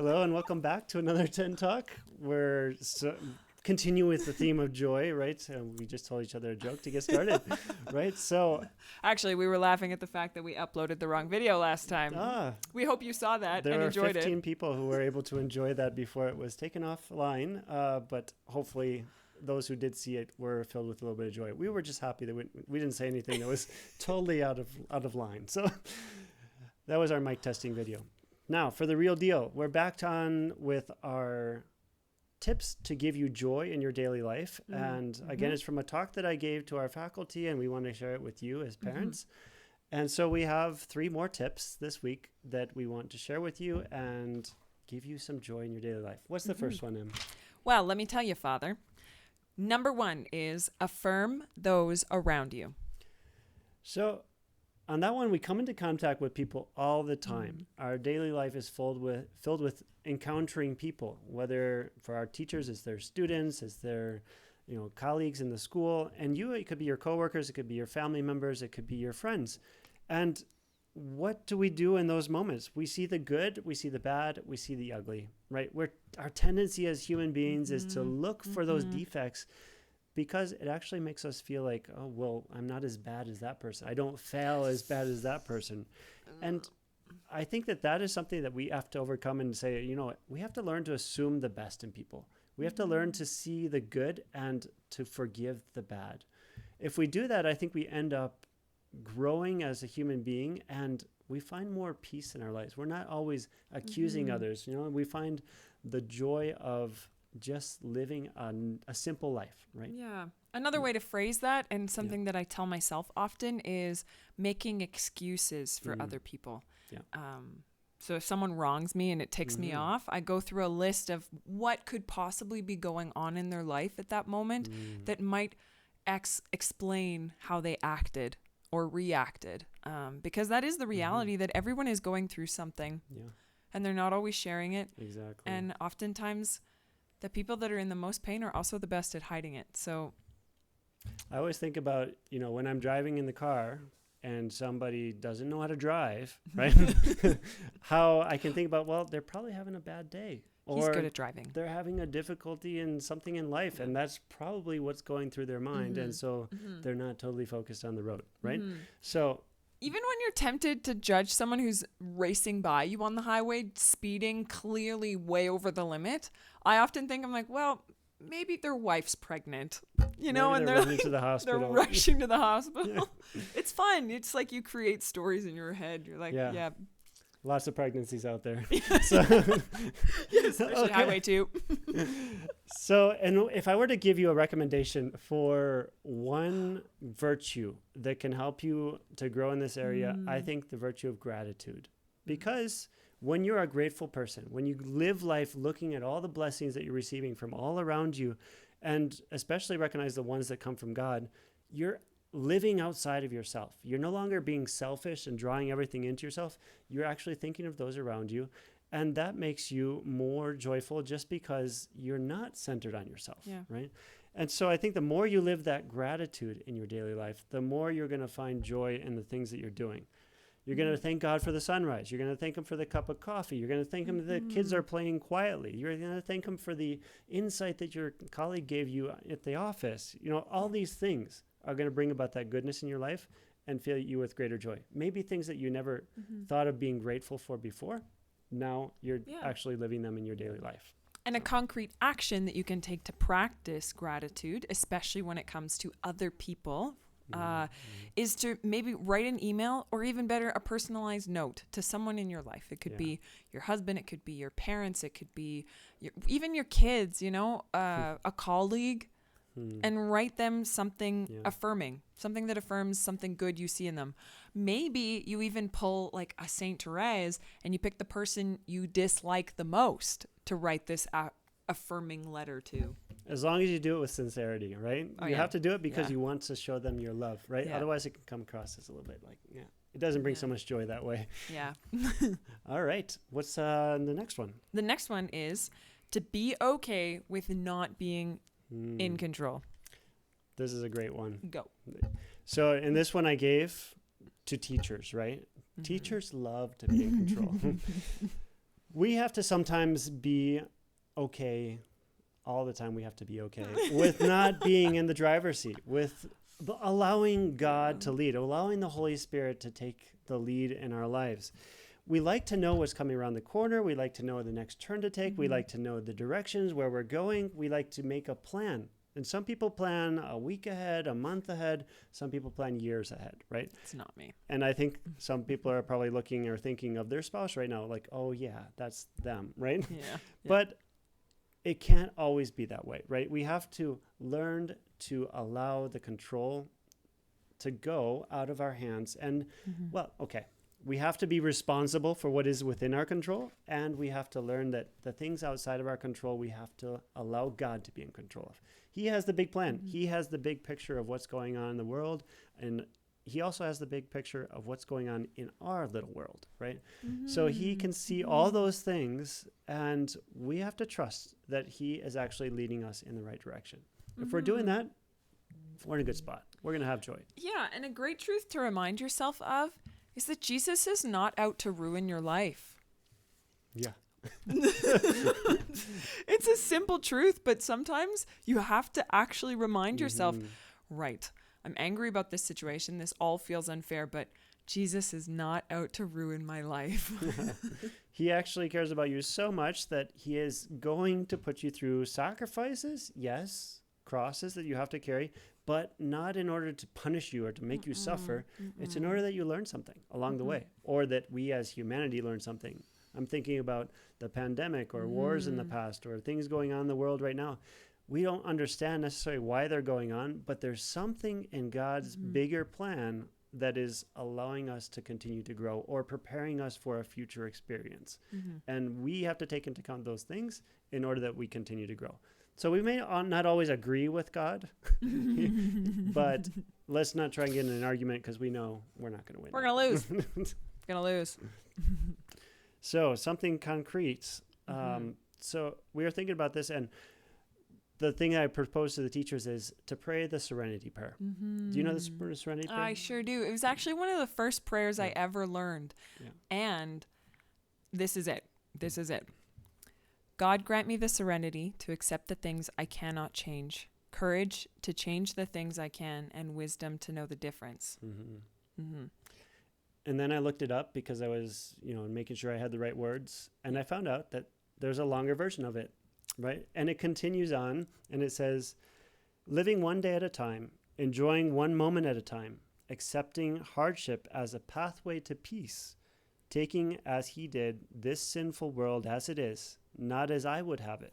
Hello and welcome back to another 10 Talk. We're continue with the theme of joy, right? We just told each other a joke to get started, right? So actually, we were laughing at the fact that we uploaded the wrong video last time. We hope you saw that and enjoyed it. There were 15 people who were able to enjoy that before it was taken offline, but hopefully those who did see it were filled with a little bit of joy. We were just happy that we didn't say anything that was totally out of line. So that was our mic testing video. Now, for the real deal, we're back on with our tips to give you joy in your daily life. And again, it's from a talk that I gave to our faculty, and we want to share it with you as parents. And so we have 3 more tips this week that we want to share with you and give you some joy in your daily life. What's the first one, Em? Well, let me tell you, Father. Number 1 is affirm those around you. So on that one, we come into contact with people all the time. Our daily life is filled with encountering people, whether for our teachers, it's their students, it's their colleagues in the school. And it could be your coworkers, it could be your family members, it could be your friends. And what do we do in those moments? We see the good, we see the bad, we see the ugly, right? Our tendency as human beings is to look for those defects, because it actually makes us feel like, oh, well, I'm not as bad as that person. I don't fail as bad as that person. And I think that is something that we have to overcome and say, we have to learn to assume the best in people. We have to learn to see the good and to forgive the bad. If we do that, I think we end up growing as a human being, and we find more peace in our lives. We're not always accusing others. We find the joy of just living a simple life, right? Yeah. Another way to phrase that, and something that I tell myself often, is making excuses for other people. Yeah. So if someone wrongs me and it ticks me off, I go through a list of what could possibly be going on in their life at that moment that might explain how they acted or reacted. Because that is the reality, that everyone is going through something. Yeah. And they're not always sharing it. Exactly. And oftentimes the people that are in the most pain are also the best at hiding it. So I always think about, when I'm driving in the car and somebody doesn't know how to drive, right? How I can think about, well, they're probably having a bad day. Or he's good at driving. They're having a difficulty in something in life, and that's probably what's going through their mind. And so they're not totally focused on the road, right? So even when you're tempted to judge someone who's racing by you on the highway, speeding clearly way over the limit, I often think, I'm like, well, maybe their wife's pregnant, and they're running to the hospital. They're rushing to the hospital. It's fun. It's like you create stories in your head. You're like, yeah. Lots of pregnancies out there. So, especially Highway 2. So, and if I were to give you a recommendation for one virtue that can help you to grow in this area, I think the virtue of gratitude. Because when you're a grateful person, when you live life looking at all the blessings that you're receiving from all around you, and especially recognize the ones that come from God, you're living outside of yourself. You're no longer being selfish and drawing everything into yourself. You're actually thinking of those around you. And that makes you more joyful just because you're not centered on yourself, right? And so I think the more you live that gratitude in your daily life, the more you're going to find joy in the things that you're doing. You're going to thank God for the sunrise. You're going to thank him for the cup of coffee. You're going to thank him that the kids are playing quietly. You're going to thank him for the insight that your colleague gave you at the office. All these things are going to bring about that goodness in your life and fill you with greater joy. Maybe things that you never thought of being grateful for before. Now you're actually living them in your daily life. And a concrete action that you can take to practice gratitude, especially when it comes to other people, is to maybe write an email, or even better, a personalized note to someone in your life. It could be your husband, it could be your parents, it could be even your kids, a colleague, and write them something affirming, something that affirms something good you see in them. Maybe you even pull like a Saint Therese and you pick the person you dislike the most to write this affirming letter to. As long as you do it with sincerity, right? You have to do it because you want to show them your love, right? Yeah. Otherwise it can come across as a little bit like, it doesn't bring so much joy that way. Yeah. All right. What's the next one? The next one is to be okay with not being in control. This is a great one. Go. So in this one I gave to teachers, right? Teachers love to be in control. We have to sometimes be okay. All the time we have to be okay with not being in the driver's seat, with allowing God to lead, allowing the Holy Spirit to take the lead in our lives. We like to know what's coming around the corner. We like to know the next turn to take. We like to know the directions, where we're going. We like to make a plan. And some people plan a week ahead, a month ahead. Some people plan years ahead, right? It's not me. And I think some people are probably looking or thinking of their spouse right now, like, oh yeah, that's them, right? Yeah. But it can't always be that way, right? We have to learn to allow the control to go out of our hands. And, well, okay, we have to be responsible for what is within our control. And we have to learn that the things outside of our control, we have to allow God to be in control of. He has the big plan. He has the big picture of what's going on in the world. And he also has the big picture of what's going on in our little world, right? So he can see all those things, and we have to trust that he is actually leading us in the right direction. If we're doing that, we're in a good spot. We're going to have joy. Yeah, and a great truth to remind yourself of is that Jesus is not out to ruin your life. Yeah. It's a simple truth, but sometimes you have to actually remind yourself, right, I'm angry about this situation. This all feels unfair, but Jesus is not out to ruin my life. He actually cares about you so much that he is going to put you through sacrifices, yes, crosses that you have to carry, but not in order to punish you or to make you suffer. It's in order that you learn something along the way, or that we as humanity learn something. I'm thinking about the pandemic or wars in the past or things going on in the world right now. We don't understand necessarily why they're going on, but there's something in God's bigger plan that is allowing us to continue to grow or preparing us for a future experience. And we have to take into account those things in order that we continue to grow. So we may not always agree with God, but let's not try and get in an argument because we know we're not going to win. We're going to lose. Going to lose. So something concrete. So we were thinking about this, and the thing I proposed to the teachers is to pray the Serenity Prayer. Do you know the Serenity Prayer? I sure do. It was actually one of the first prayers I ever learned. And this is it. This is it. God grant me the serenity to accept the things I cannot change, courage to change the things I can, and wisdom to know the difference. And then I looked it up because I was, making sure I had the right words. And I found out that there's a longer version of it, right? And it continues on, and it says, living one day at a time, enjoying one moment at a time, accepting hardship as a pathway to peace, taking as he did this sinful world as it is, not as I would have it,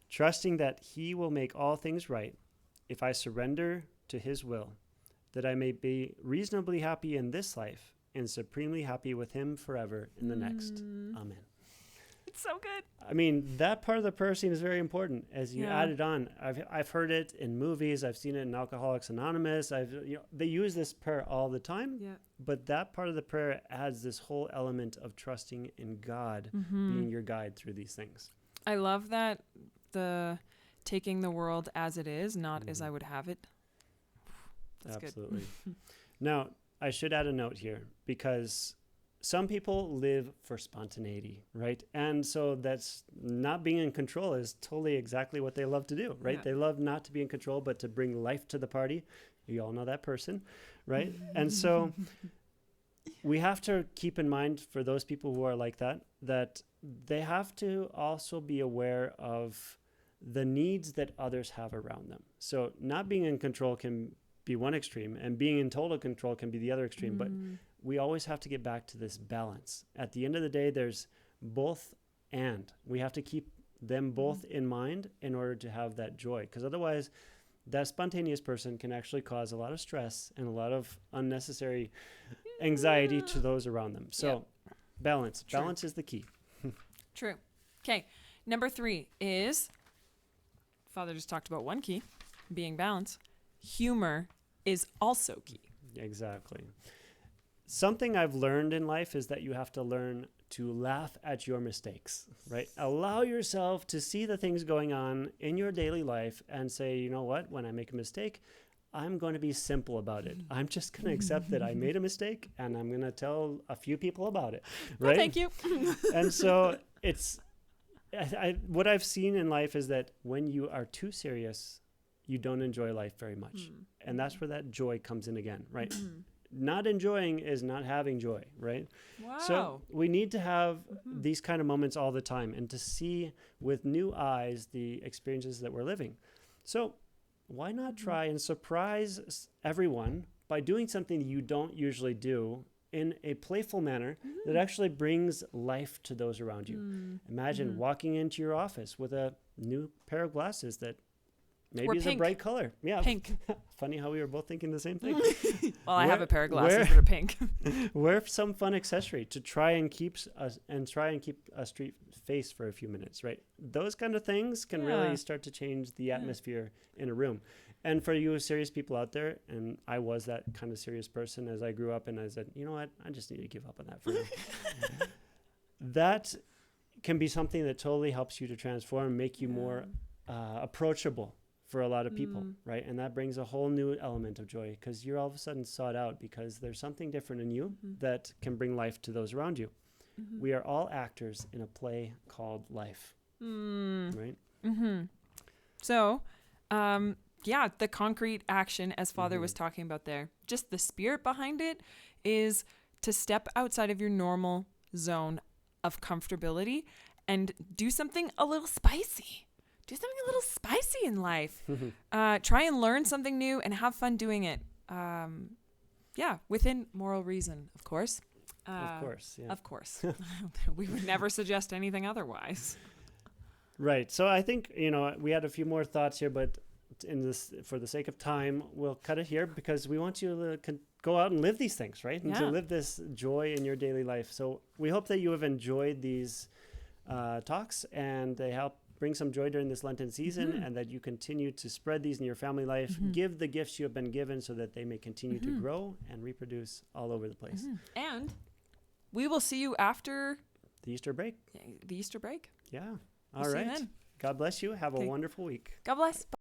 trusting that he will make all things right if I surrender to his will, that I may be reasonably happy in this life and supremely happy with him forever in the next. Amen. It's so good. I mean, that part of the prayer seems very important as you add it on. I've heard it in movies. I've seen it in Alcoholics Anonymous. They use this prayer all the time. Yeah. But that part of the prayer adds this whole element of trusting in God being your guide through these things. I love that, the taking the world as it is, not as I would have it. That's Absolutely. good. Now, I should add a note here because some people live for spontaneity, right? And so that's not being in control is totally exactly what they love to do, right? Yeah. They love not to be in control, but to bring life to the party. You all know that person, right? And so we have to keep in mind for those people who are like that, that they have to also be aware of the needs that others have around them. So not being in control can be one extreme, and being in total control can be the other extreme, but we always have to get back to this balance. At the end of the day, there's both, and we have to keep them both in mind in order to have that joy, because otherwise that spontaneous person can actually cause a lot of stress and a lot of unnecessary anxiety to those around them. So balance. True. Balance is the key. True. Okay. Number 3 is, Father just talked about one key, being balanced. Humor is also key. Exactly. Something I've learned in life is that you have to learn to laugh at your mistakes, right? Allow yourself to see the things going on in your daily life and say, you know what, when I make a mistake, I'm going to be simple about it. I'm just going to accept that I made a mistake and I'm going to tell a few people about it, right? Oh, thank you. And so it's what I've seen in life is that when you are too serious, you don't enjoy life very much. And that's where that joy comes in again, right? Not enjoying is not having joy, right? Wow. So we need to have these kind of moments all the time and to see with new eyes the experiences that we're living. So why not try and surprise everyone by doing something you don't usually do in a playful manner that actually brings life to those around you. Imagine walking into your office with a new pair of glasses that maybe is a bright color. Yeah. Pink. Funny how we were both thinking the same thing. Well, I have a pair of glasses that are pink. Wear some fun accessory to try and keep a straight face for a few minutes, right? Those kind of things can really start to change the atmosphere in a room. And for you serious people out there, and I was that kind of serious person as I grew up, and I said, you know what, I just need to give up on that for now. That can be something that totally helps you to transform, make you more approachable for a lot of people, right? And that brings a whole new element of joy because you're all of a sudden sought out because there's something different in you that can bring life to those around you. We are all actors in a play called life, right? So, the concrete action, as Father was talking about there, just the spirit behind it is to step outside of your normal zone of comfortability and do something a little spicy. Do something a little spicy in life. Try and learn something new and have fun doing it. Within moral reason, of course. Of course. We would never suggest anything otherwise. Right. So I think, we had a few more thoughts here, but for the sake of time, we'll cut it here because we want you to go out and live these things, right? And to live this joy in your daily life. So we hope that you have enjoyed these talks and they help bring some joy during this Lenten season and that you continue to spread these in your family life. Give the gifts you have been given so that they may continue to grow and reproduce all over the place. And we will see you after the Easter break. Yeah. All right. See you then. God bless you. Have a wonderful week. God bless.